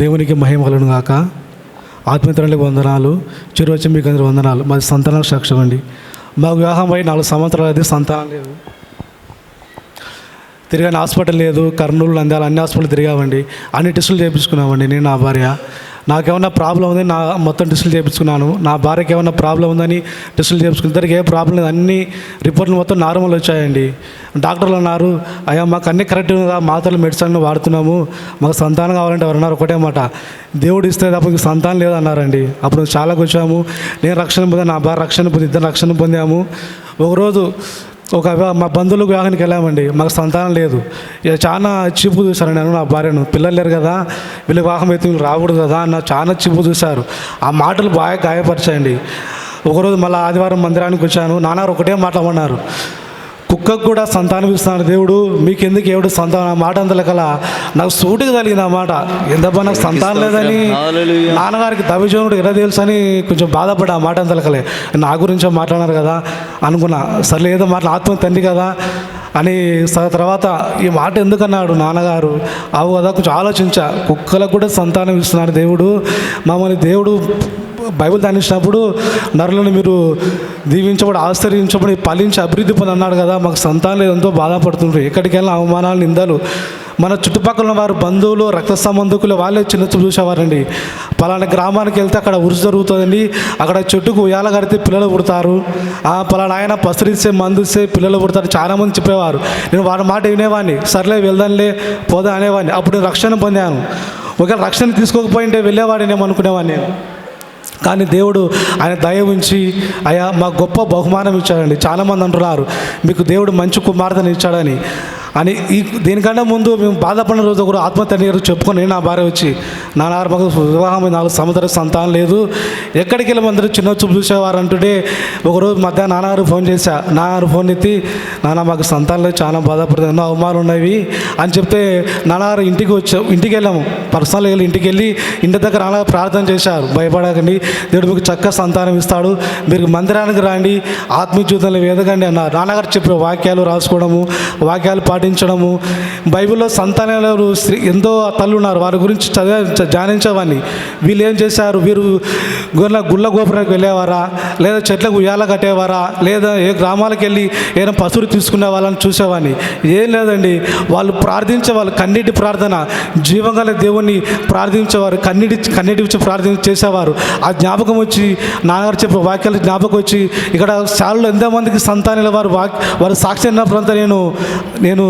దేవునికి మహిమ కలుగును గాక. ఆత్మీయులకు వందనాలు. చిరువచ్చి మీకు అందరూ వందనాలు. మాది సంతానాలకు సాక్ష్యం అండి. మాకు వివాహం అయి 4 సంవత్సరాలు అయితే సంతానం లేదు. తిరిగాని హాస్పిటల్ లేదు, కర్నూలు, నంద్యాల అన్ని హాస్పిటల్ తిరిగామండి. అన్ని టెస్టులు చేయించుకున్నామండి. నేను నా భార్య నాకేమన్నా ప్రాబ్లం ఉందని మొత్తం టెస్టులు చేయించుకున్నాను. నా భార్యకి ఏమన్నా ప్రాబ్లం ఉందని టెస్టులు చేయించుకుని ఇద్దరికి ఏ ప్రాబ్లం లేదు. అన్ని రిపోర్ట్లు మొత్తం నార్మల్ వచ్చాయండి. డాక్టర్లు అన్నారు, అయ్యా మాకు అన్నీ కరెక్ట్ ఉందా, మాత్రలు మెడిసిన్ వాడుతున్నాము, మాకు సంతానం కావాలంటే ఎవరు అన్నారు ఒకటే మాట, దేవుడు ఇస్తే తప్ప మీకు సంతానం లేదన్నారండి. అప్పుడు చాలాకు వచ్చాము. నేను రక్షణ పొందాను, నా భార్య రక్షణ పొంది, ఇద్దరు రక్షణ పొందాము. ఒకరోజు మా బంధువులకు వివాహానికి వెళ్ళామండి. మాకు సంతానం లేదు. ఇక చాలా చీపు చూశారు. నేను నా భార్యను, పిల్లలు లేరు కదా, వీళ్ళు వివాహం అయితే వీళ్ళు రాకూడదు కదా అన్న చాలా చీపు చూశారు. ఆ మాటలు బాగా గాయపరిచాయండి. ఒకరోజు మళ్ళీ ఆదివారం మందిరానికి వచ్చాను. నాన్నగారు ఒకటే మాట్లాడమన్నారు, కుక్కకు కూడా సంతానం ఇస్తున్నాడు దేవుడు, మీకు ఎందుకు ఎవడు సంతానం, ఆ మాట అందలకల నాకు సూటికి తగిలింది. ఆ మాట ఎంతబ్బా నాకు సంతానం లేదని నాన్నగారికి దవిజనుడు ఎలా తెలుసు అని కొంచెం బాధపడి ఆ మాట అందలకలే. నా గురించే మాట్లాడారు కదా అనుకున్నా. సర్లే ఏదో ఆత్మ తండ్రి కదా అని తర్వాత ఈ మాట ఎందుకన్నాడు నాన్నగారు, అవు కదా కొంచెం ఆలోచించా. కుక్కలకు కూడా సంతానం ఇస్తున్నాడు దేవుడు, మమ్మల్ని దేవుడు బైబిల్ ధ్యానించినప్పుడు నరులను మీరు దీవించబడి ఆశ్చర్యించబడి ఫలించి అభివృద్ధి పొంది అన్నాడు కదా. మాకు సంతానం లేదు, ఎంతో బాధపడుతుంటారు. ఎక్కడికి వెళ్ళిన అవమానాలు, నిందలు. మన చుట్టుపక్కల వారు బంధువులు, రక్త సంబంధికులు వాళ్ళే చిన్న చూపు చూసేవారండి. పలానా గ్రామానికి వెళ్తే అక్కడ ఉరుసు జరుగుతుందండి, అక్కడ చెట్టుకు ఉయ్యాల కడితే పిల్లలు పుడతారు, పలానా ఆయన పసరిస్తే మందుస్తే పిల్లలు పుడతారు చాలామంది చెప్పేవారు. నేను వాడి మాట వినేవాడిని, సర్లే వెళ్దాంలే పోదా అనేవాడిని. అప్పుడు నేను రక్షణ పొందాను. ఒకవేళ రక్షణ తీసుకోకపోయింటే వెళ్ళేవాడినేమో అనుకునేవాడిని నేను. కానీ దేవుడు ఆయన దయ ఉంచి అయ్యా మాకు గొప్ప బహుమానం ఇచ్చాడండి. చాలామంది అంటున్నారు మీకు దేవుడు మంచి కుమార్తెను ఇచ్చాడని. అని దీనికంటే ముందు మేము బాధపడిన రోజు ఒకరు ఆత్మహత్య గారు చెప్పుకొని నా భార్య వచ్చి, నాన్నగారు మాకు వివాహం 4 సంవత్సరాల సంతానం లేదు, ఎక్కడికి వెళ్ళి అందరూ చిన్న చూపు చూసేవారు అంటుంటే ఒకరోజు మధ్యాహ్నం నాన్నగారు ఫోన్ చేశా. నాన్నగారు ఫోన్ ఎత్తి, నాన్న మాకు సంతానం లేదు, చాలా బాధపడుతుంది, ఎన్నో అవమానాలు ఉన్నవి అని చెప్తే నాన్నగారు ఇంటికి వెళ్ళాము. పర్సనల్గా వెళ్ళి ఇంటికి వెళ్ళి ఇంటి దగ్గర నాన్నగారు ప్రార్థన చేశారు, భయపడకండి దేవుడు మీకు చక్కగా సంతానం ఇస్తాడు, మీరు మందిరానికి రండి, ఆత్మీయ జీవితంలో ఎదగండి అన్నారు. నాన్నగారు చెప్పే వాక్యాలు రాసుకోవడము, వాక్యాలు పాటించడము. బైబిల్లో సంతానాలు ఎంతో తల్లు ఉన్నారు, వారి గురించి ధ్యానించేవాడిని. వీళ్ళు ఏం చేశారు, వీరు గుళ్ళ గోపురానికి వెళ్ళేవారా, లేదా చెట్లకు ఉయ్యాల కట్టేవారా, లేదా ఏ గ్రామాలకు వెళ్ళి ఏదైనా పశువులు తీసుకునే వాళ్ళని చూసేవాడిని. ఏం లేదండి, వాళ్ళు ప్రార్థించేవాళ్ళు, కన్నీటి ప్రార్థన, జీవంగల దేవుణ్ణి ప్రార్థించేవారు, కన్నీటి వచ్చి ప్రార్థన చేసేవారు. ఆ జ్ఞాపకం వచ్చి నాన్నగారు చెప్పే వాక్యాలు జ్ఞాపకం వచ్చి ఇక్కడ చాలా ఎంతోమందికి సంతానాలు వారు సాక్షి అన్నప్పుడంతా నేను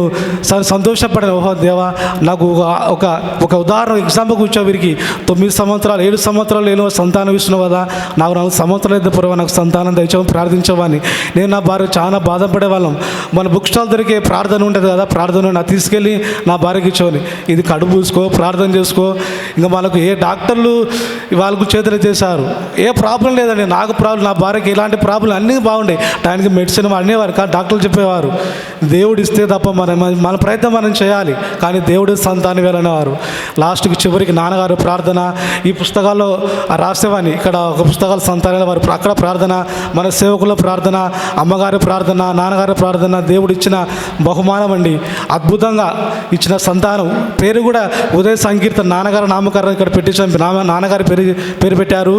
సంతోషపడాను. ఓహో దేవా, నాకు ఒక ఉదాహరణ ఎగ్జాంపుల్ కూర్చో, వీరికి 9 సంవత్సరాలు 7 సంవత్సరాలు నేను సంతానం ఇస్తున్నావు కదా, నాకు 4 సంవత్సరాలు అయితే పూర్వ నాకు సంతానం తెచ్చామని ప్రార్థించేవాడిని. నేను నా భార్య చాలా బాధపడేవాళ్ళం. మన బుక్ స్టాల్ దొరికే ప్రార్థన ఉంటుంది కదా, ప్రార్థన నా తీసుకెళ్ళి నా భార్యకి ఇచ్చేవాని, ఇది కడుపు పూసుకో, ప్రార్థన చేసుకో. ఇంకా మనకు ఏ డాక్టర్లు వాళ్ళకు చేతులు చేశారు, ఏ ప్రాబ్లం లేదండి. నాకు ప్రాబ్లం, నా భార్యకి ఇలాంటి ప్రాబ్లం అన్నీ బాగుండే, టైంకి మెడిసిన్ అనేవారు. కానీ డాక్టర్లు చెప్పేవారు దేవుడు ఇస్తే తప్ప మన ప్రయత్నం మనం చేయాలి, కానీ దేవుడు సంతానం వేలనేవారు. లాస్ట్కి చివరికి నాన్నగారు ప్రార్థన, ఈ పుస్తకాల్లో రాసేవాని, ఇక్కడ ఒక పుస్తకాలు సంతానాల వారు అక్కడ ప్రార్థన, మన సేవకుల ప్రార్థన, అమ్మగారి ప్రార్థన, నాన్నగారి ప్రార్థన, దేవుడు ఇచ్చిన బహుమానం అండి. అద్భుతంగా ఇచ్చిన సంతానం. పేరు కూడా ఉదయ సంకీర్తన, నాన్నగారు నామకరణం ఇక్కడ పెట్టించాం, నాన్నగారి పేరు పెట్టారు.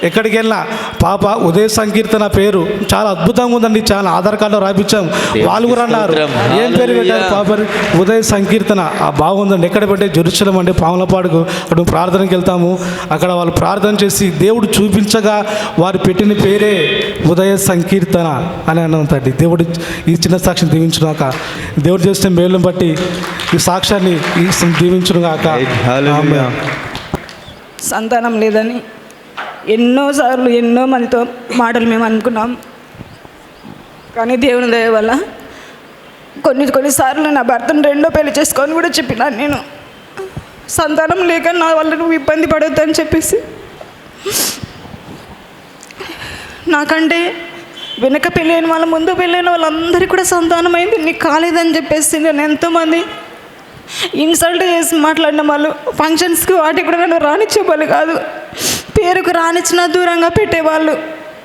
ఎక్కడికి వెళ్ళినా పాప ఉదయ సంకీర్తన పేరు చాలా అద్భుతంగా ఉందండి. చాలా ఆధార్ కార్డులో రాయించాం. వాళ్ళు కూడా అన్నారు ఏం పేరు పెట్టారు, పాప ఉదయ సంకీర్తన. బాగుందండి. ఎక్కడ పెట్టే జెరూసలేం అంటే పాములపాడుకు, అక్కడ ప్రార్థనకి వెళ్తాము. అక్కడ వాళ్ళు ప్రార్థన చేసి దేవుడు చూపించగా వారు పెట్టిన పేరే ఉదయ సంకీర్తన అని అన్నదండి. దేవుడు ఈ చిన్న సాక్షిని దీవించుగాక. దేవుడు చేసిన మేలును బట్టి ఈ సాక్ష్యాన్ని దీవించుగాక. సంతానం లేదని ఎన్నోసార్లు ఎన్నో మందితో మాటలు మేము అనుకున్నాం. కానీ దేవుని దయ వల్ల కొన్నిసార్లు నా భర్తను 2వ పెళ్లి చేసుకొని కూడా చెప్పినాను నేను, సంతానం లేక నా వల్ల నువ్వు ఇబ్బంది పడొద్దని చెప్పేసి. నాకంటే వెనక పెళ్ళైన వాళ్ళ ముందు పెళ్ళైన వాళ్ళందరికీ కూడా సంతానం అయింది, నీకు కాలేదని చెప్పేసి నేను ఎంతోమంది ఇన్సల్ట్ చేసి మాట్లాడిన వాళ్ళు. ఫంక్షన్స్కి వాటికి కూడా నన్ను రానిచ్చేవాళ్ళు కాదు, పేరుకు రానిచ్చినా దూరంగా పెట్టేవాళ్ళు.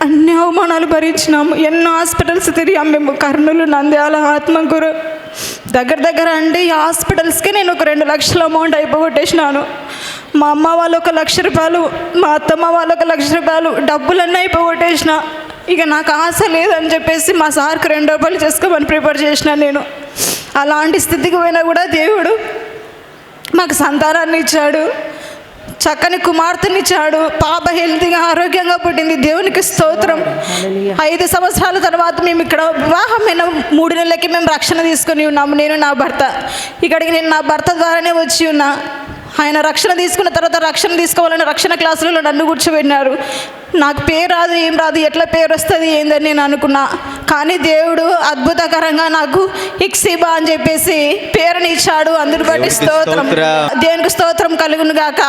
అన్ని అవమానాలు భరించినాము. ఎన్నో హాస్పిటల్స్ తిరిగాము మేము, కర్నూలు, నంద్యాల, ఆత్మకూరు, దగ్గర అంటే ఈ హాస్పిటల్స్కే నేను ఒక 2 లక్షల అమౌంట్ అయిపోగొట్టేసినాను. మా అమ్మ వాళ్ళు 1 లక్ష రూపాయలు, మా అత్తమ్మ వాళ్ళు 1 లక్ష రూపాయలు డబ్బులన్నీ అయిపోగొట్టేసిన. ఇక నాకు ఆశ లేదని చెప్పేసి మా సార్కి 2 రూపాయలు చేసుకోమని ప్రిపేర్ చేసిన. నేను అలాంటి స్థితికి పోయినా కూడా దేవుడు మాకు సంతానాన్ని ఇచ్చాడు, చక్కని కుమార్తెనిచ్చాడు, పాప హెల్తీగా ఆరోగ్యంగా పుట్టింది. దేవునికి స్తోత్రం. 5 సంవత్సరాల తర్వాత మేము ఇక్కడ వివాహమైన 3 నెలలకి మేము రక్షణ తీసుకొని ఉన్నాము. నేను నా భర్త ఇక్కడికి నేను నా భర్త ద్వారానే వచ్చి ఉన్నా. ఆయన రక్షణ తీసుకున్న తర్వాత రక్షణ తీసుకోవాలని రక్షణ క్లాసులలో నన్ను కూర్చోబెట్టినారు. నాకు పేరు రాదు, ఏం రాదు, ఎట్లా పేరు వస్తుంది ఏందని నేను అనుకున్నా. కానీ దేవుడు అద్భుతకరంగా నాకు ఇక్సిబా అని చెప్పేసి పేరుని ఇచ్చాడు. అందుని బట్టి స్తోత్రం, దేవునికి స్తోత్రం కలుగును గాక.